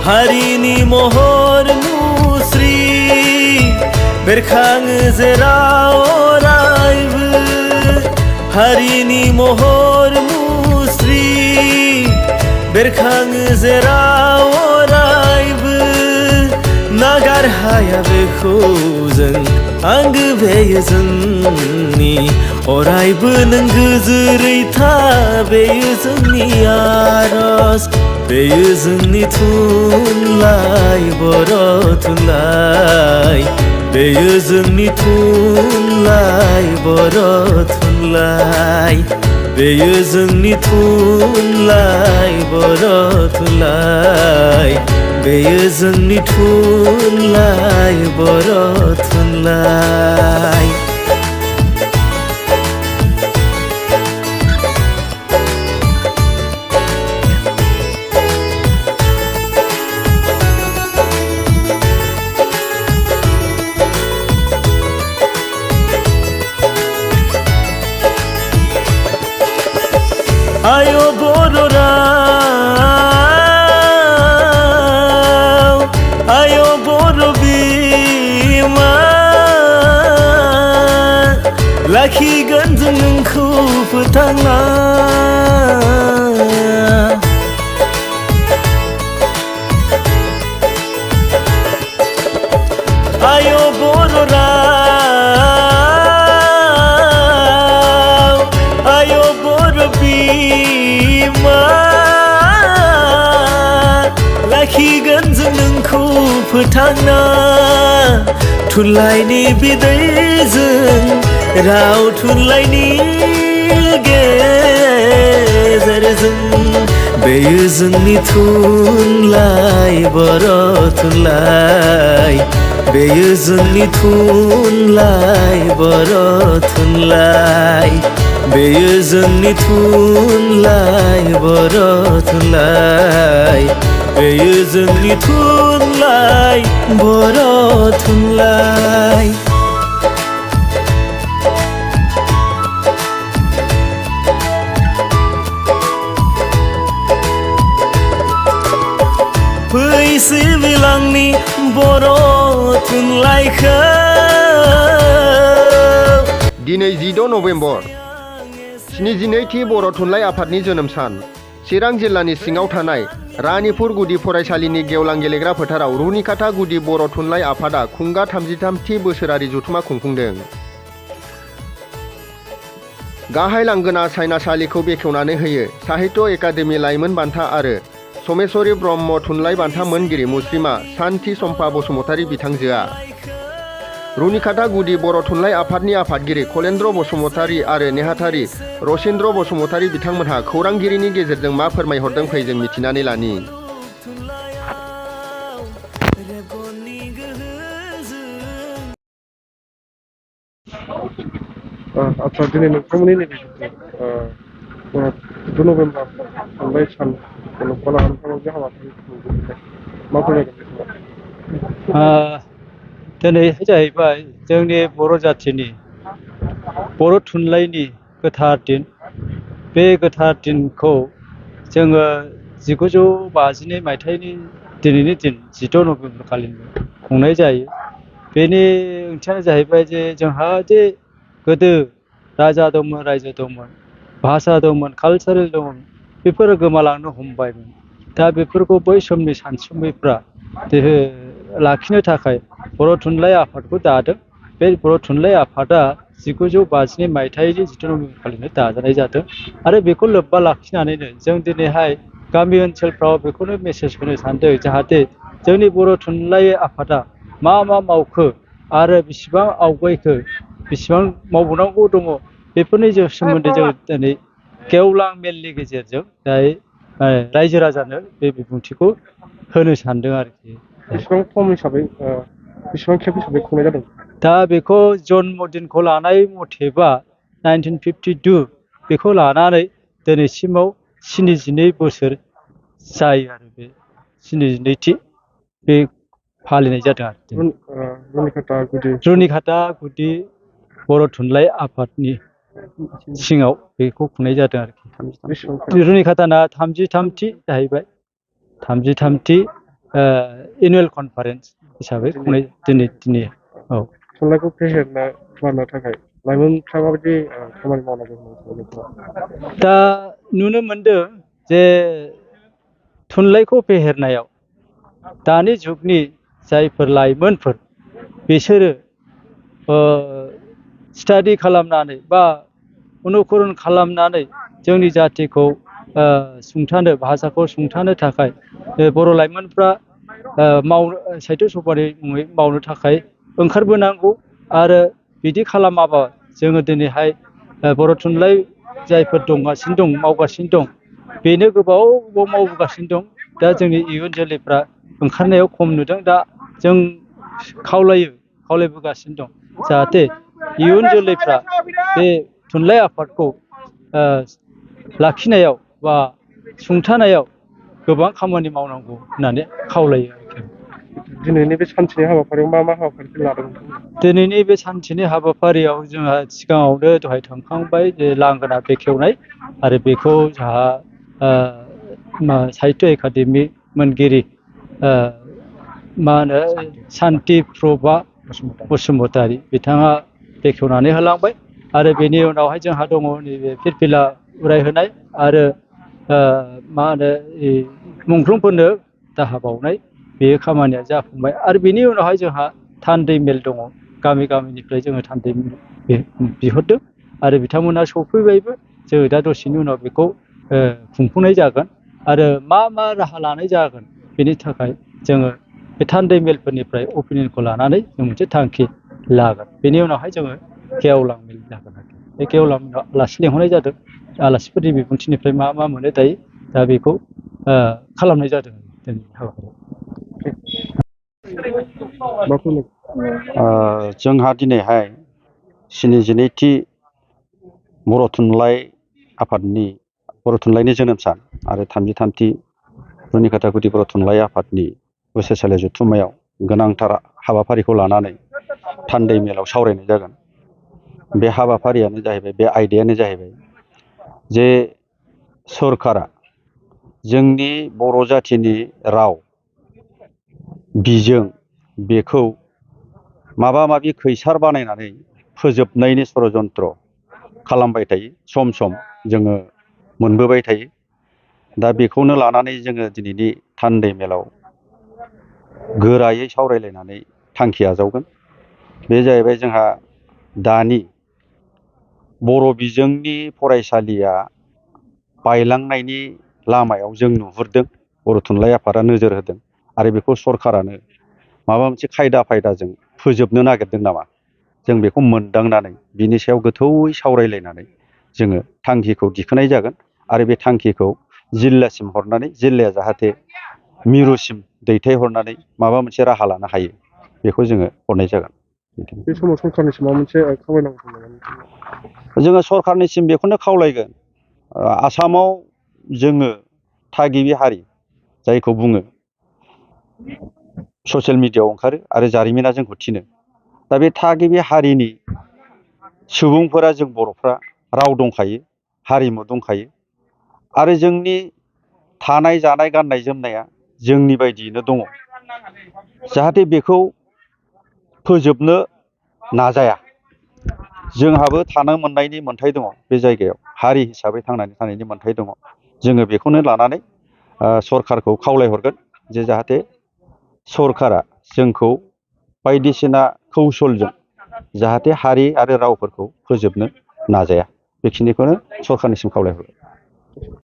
हारिनि महर मुस्रि बेरखाङो जेराव अरायबो हारिनि महर मुस्रि बेरखाङो जेराव अरायबो नागार हाया बेखौ जों आंगो बेयो जोंनि अरायबो नों गोजोरै था बेयो जोंनि आरज बेयो जोंनि थुनलाइ बर' थुनलाइ बेयो जोंनि थुनलाइ बर' थुनलाइ बेयो जोंनि थुनलाइ बर' थुनलाइ बेयो जोंनि थुनलाइ बर' थुनलाइ आयो बर' राव आयो बर' बिमा लाखिगोन जों नोंखौ फोथांना आयो बर' राव आयो बर' बिमा लाखिगोन जों नोंखौ फोथांना थुनलाइनि बिदैजों राव थुनलाइनि गेजेरजों बेयो जोंनि थुनलाइ बर' थुनलाइ बेयो जोंनि थुनलाइ बर' थुनलाइ बेयो जोंनि थुनलाइ बर' थुनलाइ बेयो जोंनि थुनलाइ बर' थुनलाइ फै सिबिलांनि बर' थुनलाइखौ दिनै 10 नभेम्बर 72थि बर' थुनलाइ आफादनि जोनोम सान चिरां जिल्लानि सिङाव थानाय रानिपुर गुदि फरायसालिनि गेवलां गेलेग्रा फोथाराव रुनिकाटा गुदि बर' थुनलाइ आफादा खुंगा 33थि बोसोरारि जथुमा खुंफुंदों। गाहाय लांगोना सायनासालिखौ बेखेवनानै होयो साहित्य एकाडेमि लाइमोन बान्था आरो समेश्वरी ब्रह्म थुनलाइ बान्था मोनगिरि मुस्रिमा सान्ति सम्पा बसुमतारी बिथांजोआ रुनिकाटा गुदि बर' थुनलाइ आफादनि आफादगिरि कलेन्द्र बसुमतारी आरो नेहाथारि रसिन्द्र बसुमतारी बिथांमोनहा खौरांगिरिनि गेजेरजों मा फोरमायहरदों फै जों मिथिनानै लानि। आच्छा दिनै नोंथांमोननि नैबे 2 नभेम्बर थुनलाइ सान लोब्बा लानानै नोंथाङा जे हाबाफारि खुंदों मा फोरमायगोन? दिनै जाहैबाय जोंनि बर' जाथिनि बर' थुनलाइनि गोथार दिन बे गोथार दिनखौ जोङो 1952 मायथाइनि दिनैनि दिन 10 नभेम्बर खालि खुंनाय जायो। बेनि ओंथियानो जाहैबाय जे जोंहा जे गोदो राजा दंमोन रायजो दंमोन भाषा दंमोन कालचारेल दंमोन बेफोरो गोमालांनो हमबायमोन। दा बेफोरखौ बै समनि सानसुमैफ्रा लाखिनो थाखाय बर' थुनलाइ आफादखौ दादों। बे बर' थुनलाइ आफादा 1952 मायथाइनि 10 नभेम्बर खालिनो दाजानाय जादों आरो बेखौ लोब्बा लाखिनानैनो जों दिनैहाय गामि ओनसोलफ्राव बेखौनो मेसेज होनो सानदों जाहाथे जोंनि बर' थुनलाइ आफादा मा मावखो आरो बेसेबां आवगायखो बेसेबां मावबावनांगौ दङ बेफोरनि सोमोन्दै जों दिनै गेवलां मेलनि गेजेरजों रायजो राजानो बे बिबुंथिखौ होनो सानदों आरोखि। बेसेबां फर्म हिसाबै बेसेबां खेब हिसाबै खुंनाय जादों? दा बेखौ जन्मदिनखौ लानाय मथेबा 1952 बेखौ लानानै दिनैसिमाव 72 बोसोर जायो आरो बे 72थि बे फालिनाय जादों आरो रुनिकाटा गुदि बर' थुनलाइ आफादनि सिङाव बेखौ खुंनाय जादों आरोखि। रुनिकाटाना 33थि जाहैबाय 33थि एनुवेल कनफारेन्स हिसाबै खुंनाय दिनै औ। थुनलाइखौ फेहेरना खालामनो थाखाय लाइमोनफ्रा माबायदि खामानि मावनांगौ होननानै नोंथाङा? दा नुनो मोनदों जे थुनलाइखौ फेहेरनायाव दानि जुगनि जायफोर लाइमोनफोर बिसोरो स्टाडि खालामनानै बा अनुकरन खालामनानै जोंनि जाथिखौ सुंथानो भाषाखौ सुंथानो थाखाय बर' लाइमोनफ्रा साहित्य सभानि मुङै मावनो थाखाय ओंखारबोनांगौ आरो बिदि खालामाबा जोङो दिनैहाय बर' थुनलाइ जायफोर मावगासिनो दं बेनो गोबाव मावबोगासिनो दं। दा जोंनि इयुन जोलैफ्रा ओंखारनायाव खम नुदों। दा जों खावलायबोगासिनो दं जाहाथे इयुन जोलैफ्रा बे थुनलाइ आफादखौ लाखिनायाव बा सुंथानायाव गोबां खामानि मावनांगौ होननानै खावलायो आरोखि। दिनैनि बे सानसेनि हाबाफारियाव मा हाबाफारिफोर लादों? दिनैनि बे सानसेनि हाबाफारियाव जोंहा सिगाङावनो दहाय थांखांबाय जे लांगोना बेखेवनाय आरो बेखौ जोंहा साहित्य एकादेमि मोनगिरि सान्ति प्रभा बसुमतारी बिथाङा बेखेवनानै होलांबाय आरो बेनि उनावहाय जोंहा दङ नैबे फिरफिला उरायहोनाय आरो मुंख्लंफोरनो दाहा बावनाय बे खामानिया जाफुंबाय आरो बेनि उनावहाय जोंहा थान्दै मेल दङ। गामिनिफ्राय जोङो थान्दै बिहरदों आरो बिथांमोना सफैबायबो। जोङो दा दसेनि उनाव बेखौ खुंफुंनाय जागोन आरो मा राहा लानाय जागोन बेनि थाखाय जोङो बे थान्दै मेलफोरनिफ्राय अपिनियनखौ लानानै जों मोनसे थांखि लागोन। बेनि उनावहाय जोङो गेवलां मेल जागोन आरोखि। बे गेवलां मेलाव आलासि लेंहरनाय जादों। आलासिफोरनि बिबुंथिनिफ्राय मा मोनो दायो दा बेखौ खालामनाय जादों दिनै हाबाफारियाव। जोंहा दिनैहाय 72थि बर' थुनलाइ आफादनि बर' थुनलाइनि जोनोम सान आरो 33थि रुनिकाटा गुदि बर' थुनलाइ आफादनि बोसोरसालि जथुम्मायाव गोनांथार हाबाफारिखौ लानानै थान्दै मेलाव सावरायनाय जागोन। बे हाबाफारियानो जाहैबाय, बे आयदायानो जाहैबाय जे सरकारा जोंनि बर' जाथिनि राव बिजों बेखौ माबा खैसार बानायनानै फोजोबनायनि षड़यन्त्र खालामबाय थायो। सम जोङो मोनबोबाय थायो। दा बेखौनो लानानै जोङो दिनैनि थान्दै मेलाव गोरायै सावरायलायनानै थांखि आजावगोन। बे जाहैबाय जोंहा दानि बर' बिजोंनि फरायसालिया बायलांनायनि लामायाव जों नुहुरदों। बर' थुनलाइ आफादा नोजोर होदों आरो बेखौ सरकारानो माबा मोनसे खायदाजों फोजोबनो नागिरदों नामा, जों बेखौ मोनदांनानै बिनि सायाव गोथौयै सावरायलायनानै जोङो थांखिखौ दिखोनाय जागोन आरो बे थांखिखौ जिल्लासिम हरनानै जिल्लाया जाहाथे मिरुसिम दैथायहरनानै माबा मोनसे राहा लानो हायो बेखौ जोङो हरनाय जागोन। बे समाव सरकारनिसिम माबा मोनसे खावलायनांगौ दं नामा? जोङो सरकारनिसिम बेखौनो खावलायगोन, आसामाव जोङो थागिबि हारि जायखौ बुङो, ससियेल मिडियायाव ओंखारो आरो जारिमिना जोंखौ थिनो। दा बे थागिबि हारिनि सुबुंफोरा जों बर'फ्रा राव दंखायो, हारिमु दंखायो आरो जोंनि थानाय जानाय गाननाय जोमनाया जोंनि बायदियैनो दङ। जाहाथे बेखौ फोजोबनो नाजाया। जोंहाबो थानो मोननायनि मोन्थाय दङ, बे जायगायाव हारि हिसाबै थांनानै थानायनि मोन्थाय दङ। जोङो बेखौनो लानानै सरकारखौ खावलायहरगोन जे जाहाथे सरकारा जोंखौ बायदिसिना कौसलजों जाहाथे हारि आरो रावफोरखौ फोजोबनो नाजाया। बेखिनिखौनो सरकारनिसिम खावलायहरबाय।